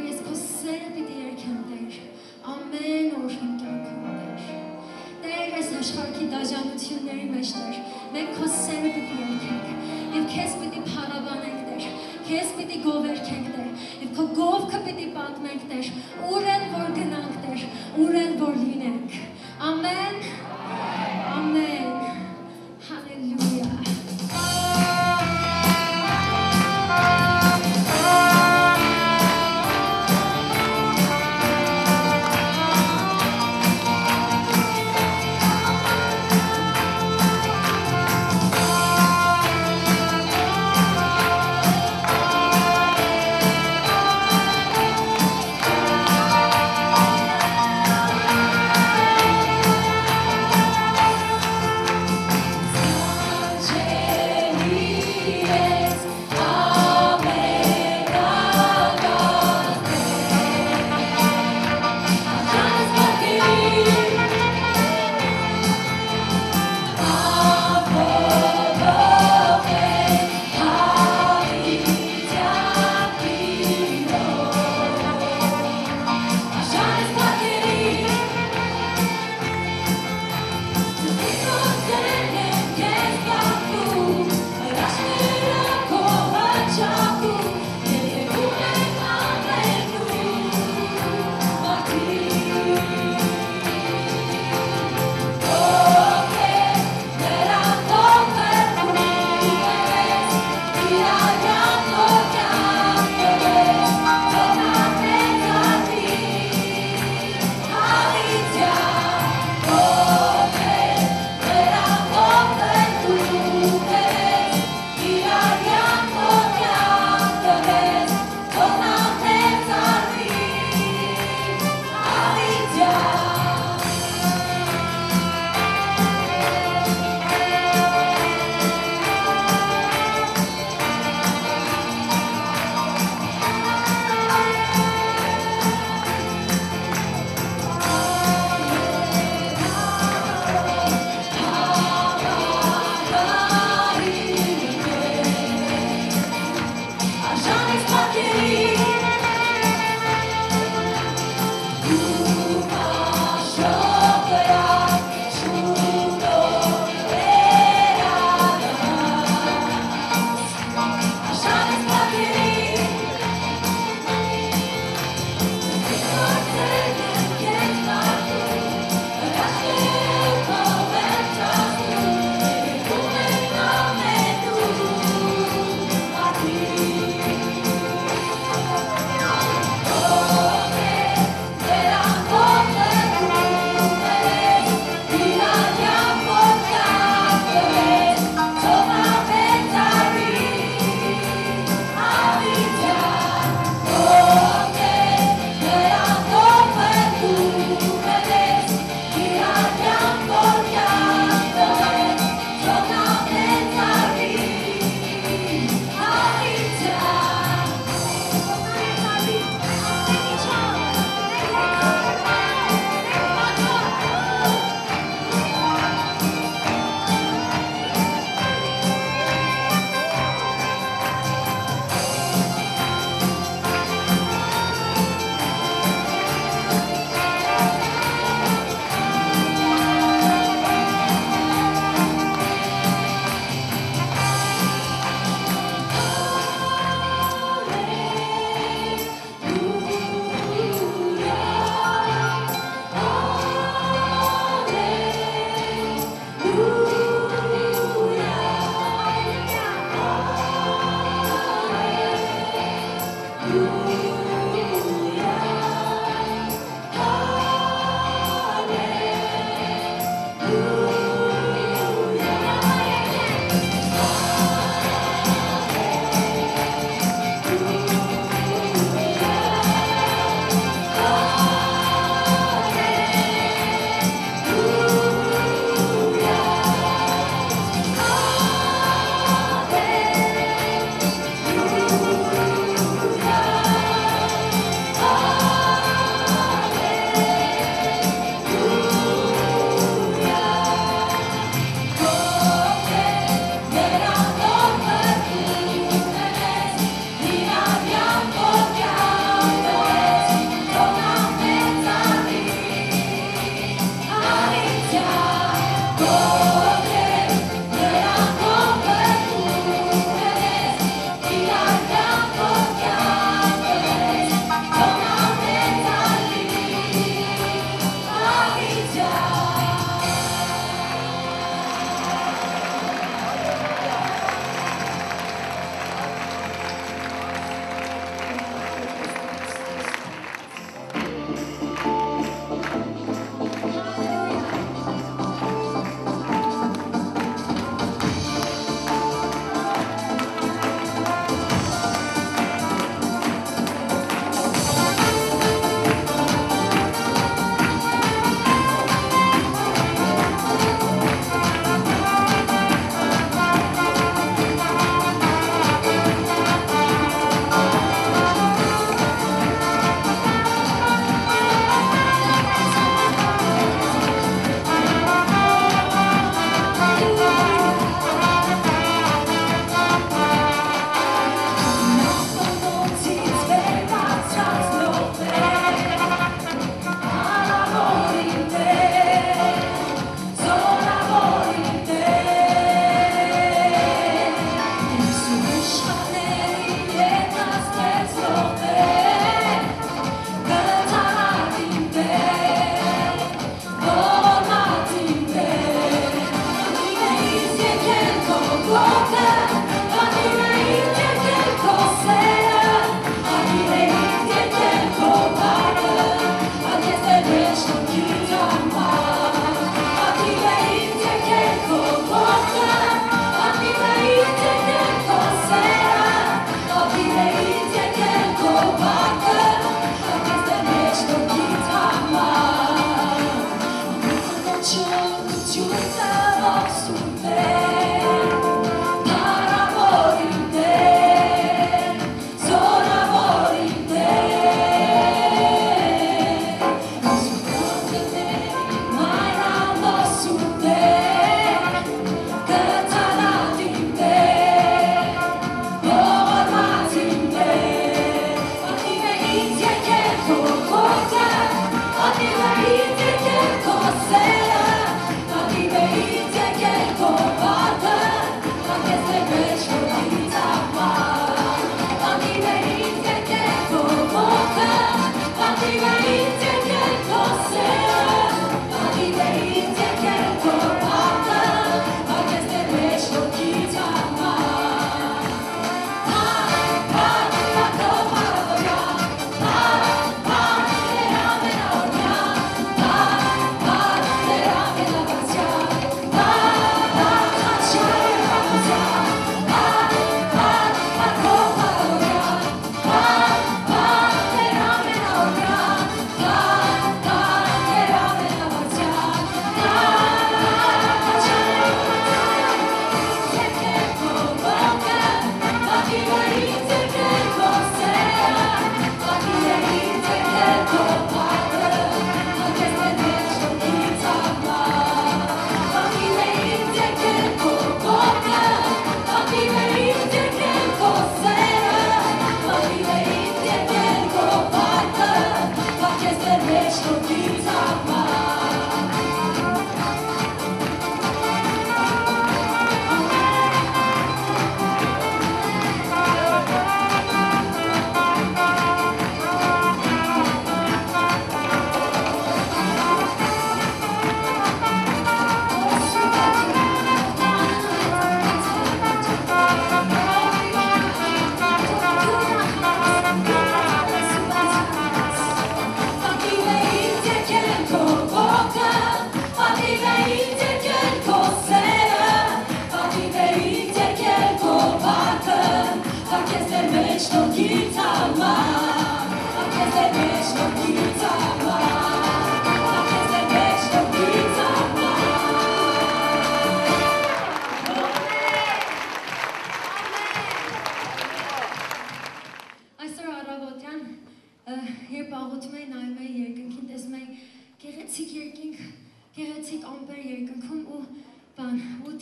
ես քո սերը պիտի երգեմ, Տեր, ամեն օր իմ կյանքում, Տեր։ Տեր, այս աշխարհի դաժանությունների մեջ, Տեր, մենք քո սերը պիտի երգենք, եւ քեզ պիտի փառաբանենք, Տեր, քեզ պիտի գովերգենք, Տեր, եւ քո գովքը պիտի պատմենք, Տեր, ուր են որ գնանք, Տեր, ուր են որ լինենք։ Ամեն, ամեն, հալելույա։ օրվան երբ աղոթում էի նայում էի երկնքին, տեսնում էի գեղեցիկ երկինք, գեղեցիկ ամպեր երկնքում ու բան ու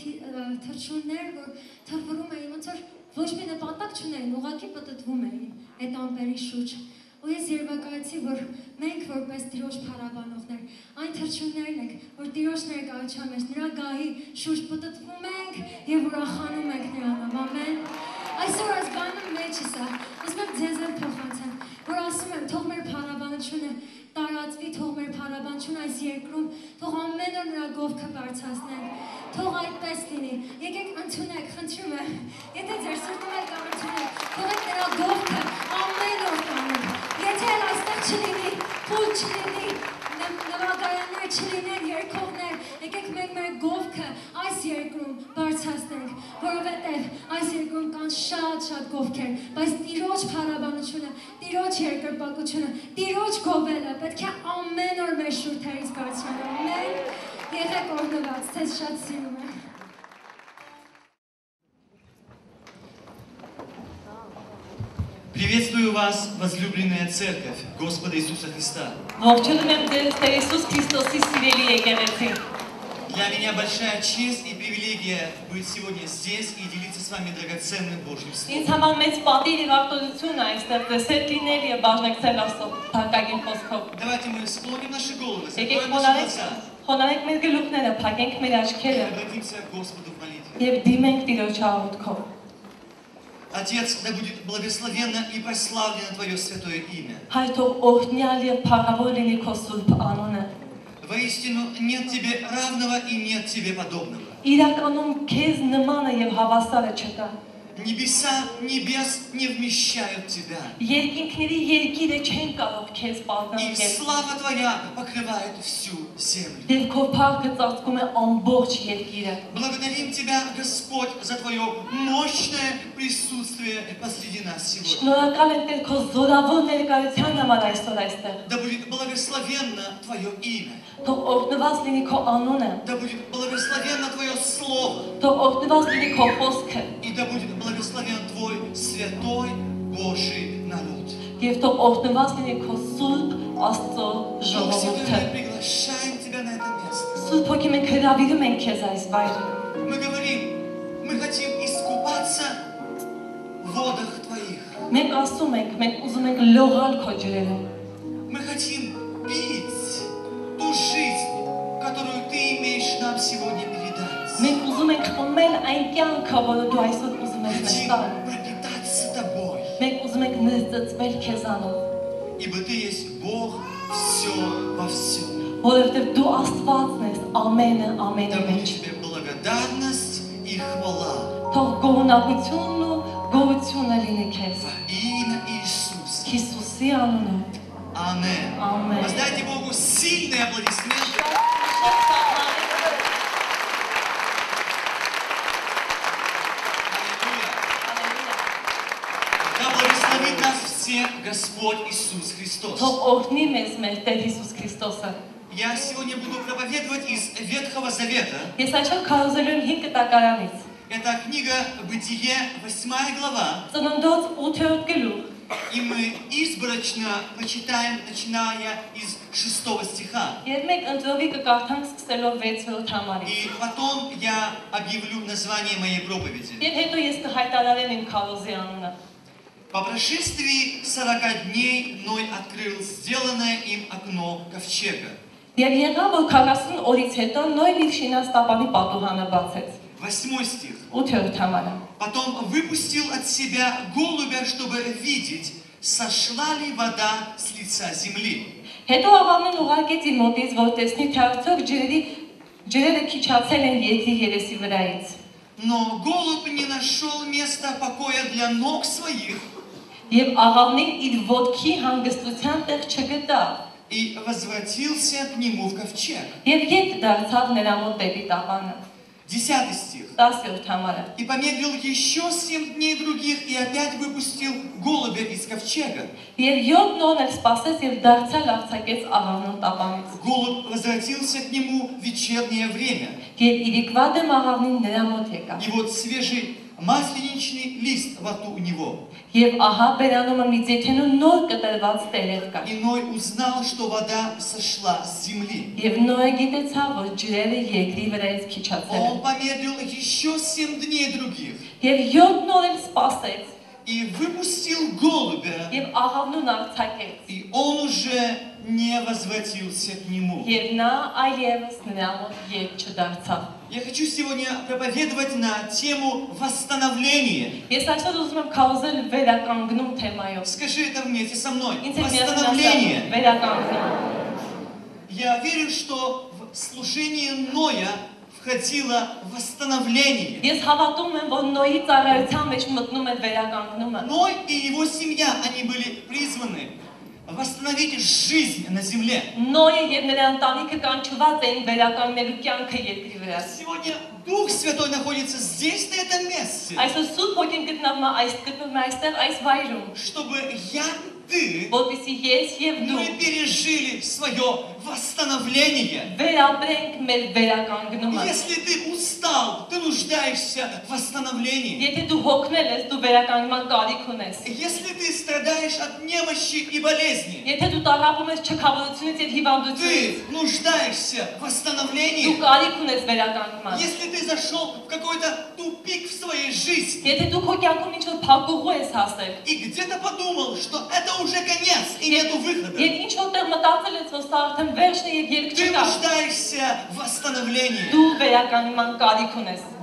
թռչուններ, որ թռվռում էին, ոնց որ ոչ մի նպատակ չունեին, ուղղակի պտտվում էին այդ ամպերի շուրջ։ Ու ես երևակայեցի, որ մենք որպես Տիրոջ փառաբանողներ, այն թռչուններն ենք, որ Տիրոջ ներկայության մեջ նրա գահի շուրջ պտտվում ենք եւ ուրախանում ենք նրանով, ամեն։ Այսօր այս բանը մեջս է, ուզում եմ ձեզ էլ փոխանցեմ, որ ասում եմ, թող մեր փառաբանությունը տարածվի, թող մեր փառաբանությունը այս երկրում, թող ամեն օր նրա գովքը բարձրացնենք, թող այդպես լինի։ Եկեք ընդունեք, խնդրում եմ, եթե ձեր սրտում եք ընդունեք, թողեք նրա գովքը ամեն օր տանենք։ Եթե էլ այստեղ չլինի, փուլ չլինի, նվագարաններ չլինեն, երգողներ, եկեք մենք մեր գովքը այս երկրում բարձրացնենք, որովհետև այս երկրում կան շատ գովքեր, բայց Տիրոջ փառաբանությունը, Տիրոջ երկրպագությունը, Տիրոջ գովելը պետք է ամեն օր մեր շուրթերից բարձրանա, ամեն, եղեք օրհնված, ձեզ շատ սիրում եմ։ Приветствую вас, возлюбленная Церковь Господа Иисуса Христа. Для меня большая честь и привилегия быть сегодня здесь и делиться с вами драгоценным Божьим Словом. Давайте мы склоним наши головы, закроем наши глаза и обратимся к Господу в молитве. Отец, да будет благословенно и прославлено Твое святое имя. Воистину, нет Тебе равного и нет Тебе подобного. Небеса небес не вмещают Тебя. И слава Твоя покрывает всю землю. Благодарим Тебя, Господь, за Твое мощное присутствие посреди нас сегодня. Да будет благословенно Твое имя. Да будет благословенно Твое Слово. И да будет благословен Твой святой Божий народ. Дух Святой, мы приглашаем Тебя на это место. Мы говорим, мы хотим искупаться в водах Твоих. Мы хотим пить ту жизнь, которую Ты имеешь нам сегодня передать. Хотим пропитаться Тобой. Ибо Ты есть Бог все во всем. Да будет Тебе благодарность и хвала. Во имя Иисуса. Аминь. Воздайте Богу сильные аплодисменты. Да благословит нас всех Господь Иисус Христос. Я сегодня буду проповедовать из Ветхого Завета. Это книга Бытие, 8 глава. И мы изборочно почитаем, начиная из 6 стиха. И потом я объявлю название моей проповеди. По прошествии 40 дней Ной открыл сделанное им окно ковчега. 8 стих. Потом выпустил от себя голубя, чтобы видеть, сошла ли вода с лица земли. Но голубь не нашел места покоя для ног своих. И возвратился к нему в ковчег. 10 стих. И помедлил еще 7 дней других, и опять выпустил голубя из ковчега. Голубь возвратился к нему в вечернее время. И вот свежий масленичный лист во рту у него. И Ной узнал, что вода сошла с земли. Он помедлил еще 7 дней других. И выпустил голубя, и он уже не возвратился к нему. Я хочу сегодня проповедовать на тему восстановления. Скажи это вместе со мной. Восстановление. Я верю, что в служении Ноя входило восстановление. Ной и его семья, они были призваны восстановить жизнь на земле. Сегодня Дух Святой находится здесь, на этом месте, чтобы я и ты, мы пережили свое восстановление. Если ты устал, ты нуждаешься в восстановлении. Если ты страдаешь от немощи и болезни, ты нуждаешься в восстановлении. Если ты зашел в какой-то тупик в своей жизни и где-то подумал, что это уже конец и нету выхода, ты нуждаешься в восстановлении.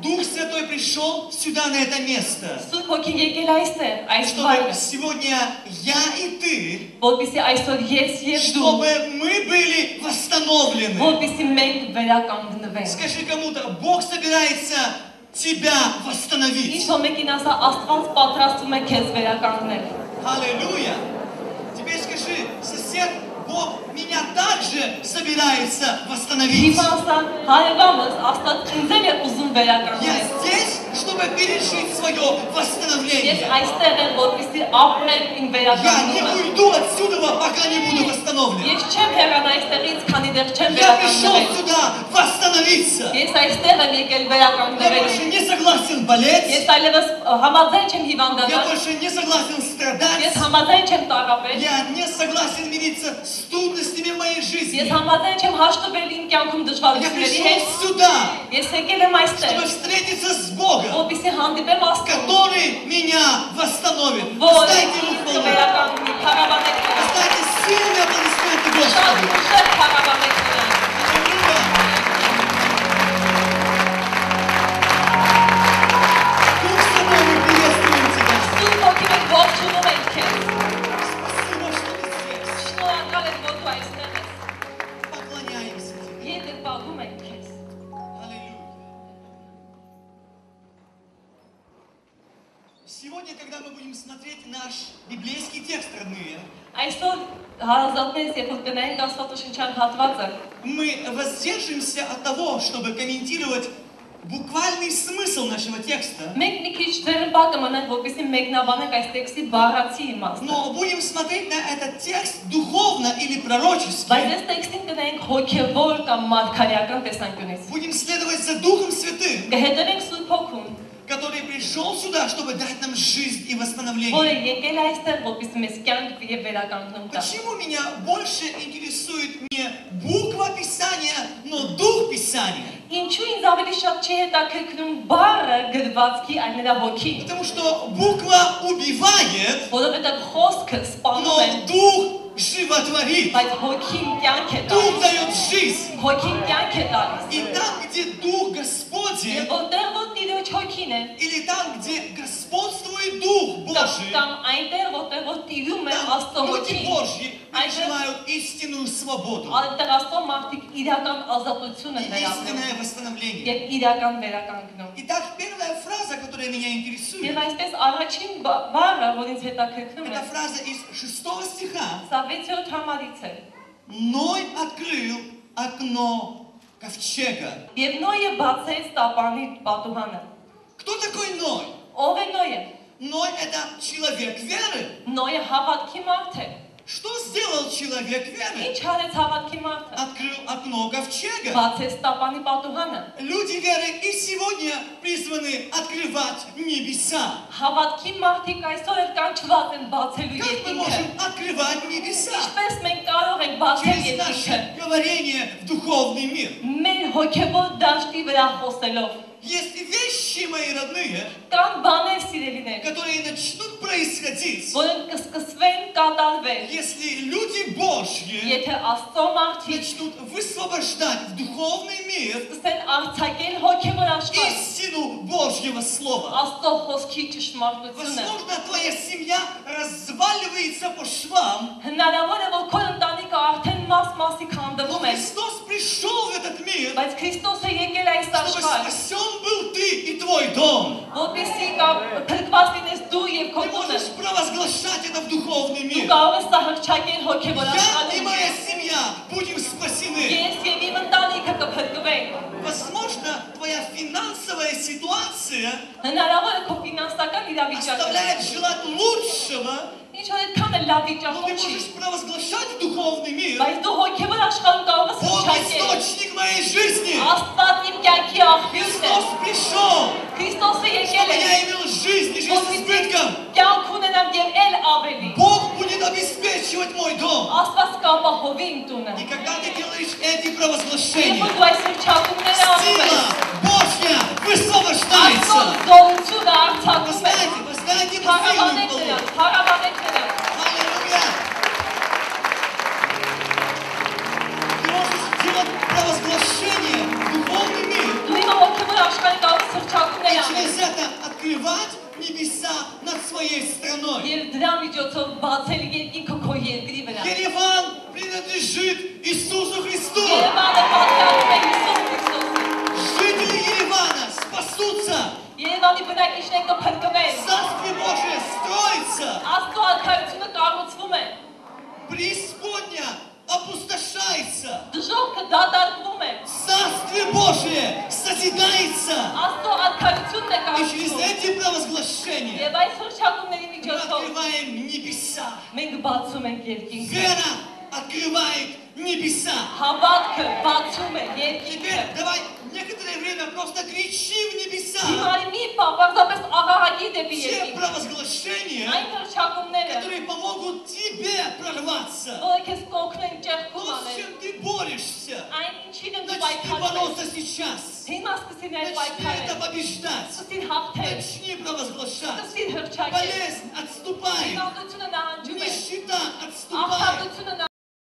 Дух Святой пришел сюда, на это место, чтобы сегодня я и ты, чтобы мы были восстановлены. Скажи кому-то, Бог собирается тебя восстановить. Аллилуйя. Теперь скажи, сосед, Бог меня также собирается восстановить. Я здесь, чтобы пережить свое восстановление. Я не уйду отсюда, пока не буду восстановлен. Я пришел сюда восстановиться. Я больше не согласен болеть. Я больше не согласен страдать. Я не согласен мириться с трудностями в моей жизни. Я пришел сюда, чтобы встретиться с Богом, который меня восстановит. Встайте руку. Встайте сильно, аплодисменты Господу. Дух Святой, мы приветствуем тебя. Спасибо, что ты здесь. Поклоняемся тебе. Аллилуйя. Сегодня, когда мы будем смотреть наш библейский текст, родные, мы воздержимся от того, чтобы комментировать буквальный смысл нашего текста, но будем смотреть на этот текст духовно или пророчески. Будем следовать за Духом Святым, который пришел сюда, чтобы дать нам жизнь и восстановление. Почему меня больше интересует не буква Писания, но Дух Писания? Потому что буква убивает, но Дух животворит. Дух дает жизнь. И там, где Дух Господень, или там, где господствует Дух Божий, там люди Божьи желают истинную свободу и истинное восстановление. Итак, первая фраза, которая меня интересует, это фраза из 6 стиха. Ной открыл окно ковчега. Кто такой Ной? Ной — это человек веры. Что сделал человек веры? Открыл окно ковчега. Люди веры и сегодня призваны открывать небеса. Как мы можем открывать небеса? Через наше говорение в духовный мир. Есть вещи, мои родные, которые начнут происходить, если люди Божьи начнут высвобождать в духовный мир истину Божьего Слова. Возможно, твоя семья разваливается по швам, но Христос пришел в этот мир, чтобы спасен был ты и твой дом. Ты можешь провозглашать это в духовный мир. Я и моя семья будем спасены. Возможно, твоя финансовая ситуация оставляет желать лучшего, но ты можешь провозглашать в духовный мир. Бог источник моей жизни. Христос пришел, чтобы я имел жизнь и жизнь с избытком. Бог будет обеспечивать мой дом. И когда ты делаешь эти провозглашения, сила Божья высвобождается. Вы знаете, Аллилуйя. Ты можешь делать провозглашение в духовный мир. И через это открывать небеса над своей страной. Ереван принадлежит Иисусу Христу. Жители Еревана спасутся. Царствие Божие строится. Преисподня опустошается. Царствие Божие созидается. И через эти провозглашения мы открываем небеса. Вера открывает небеса. Теперь давай некоторое время просто кричи в небеса. Все провозглашения, которые помогут тебе прорваться. То, с чем ты борешься, начни бороться сейчас. Начни это побеждать. Начни провозглашать. Болезнь, отступай.